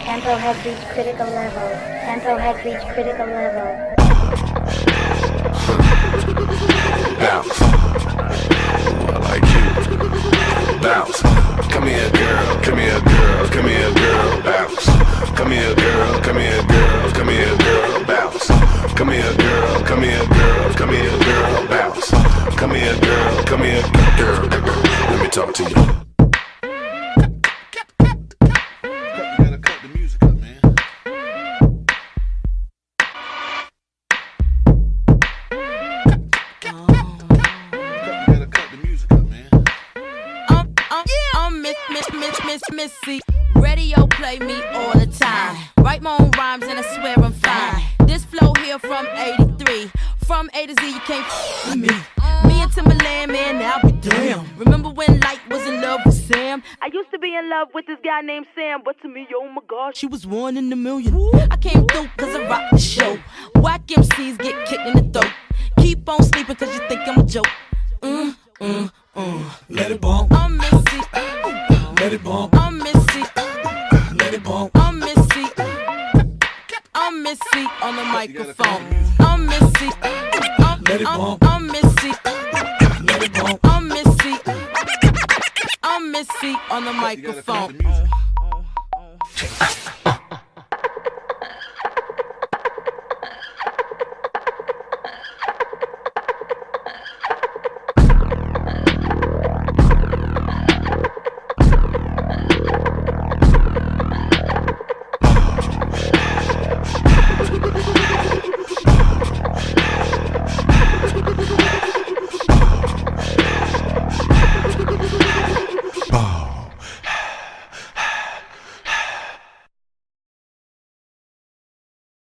Tempo has reached critical level. Tempo has reached critical level. Bounce. I like you. Bounce. Come here, girl. Come here, girl. Come here, girl. Bounce. Come here, girl. Come here, girl. Come here, girl. Bounce. Come here, girl. Come here, girl. Come here, girl. Bounce. Come here, girl. Come here, girl. Let me talk to you. Missy, radio play me all the time. Write my own rhymes and I swear I'm fine. This flow here from 83. From A to Z, you can't f with me. Me and Timberland, man, now be damn. Remember when Light was in love with Sam? I used to be in love with this guy named Sam, but to me, oh my gosh, she was one in a million. I came through cause I rock the show. Whack MCs get kicked in the throat. Keep on sleeping cause you think I'm a joke. Let it bump. I'm Missy. Let it bump. I'm Missy. Let it bump. I'm Missy. I'm Missy on the microphone. I'm Missy. Let it bump. I'm Missy. Let it bump. I'm Missy. I'm Missy on the microphone.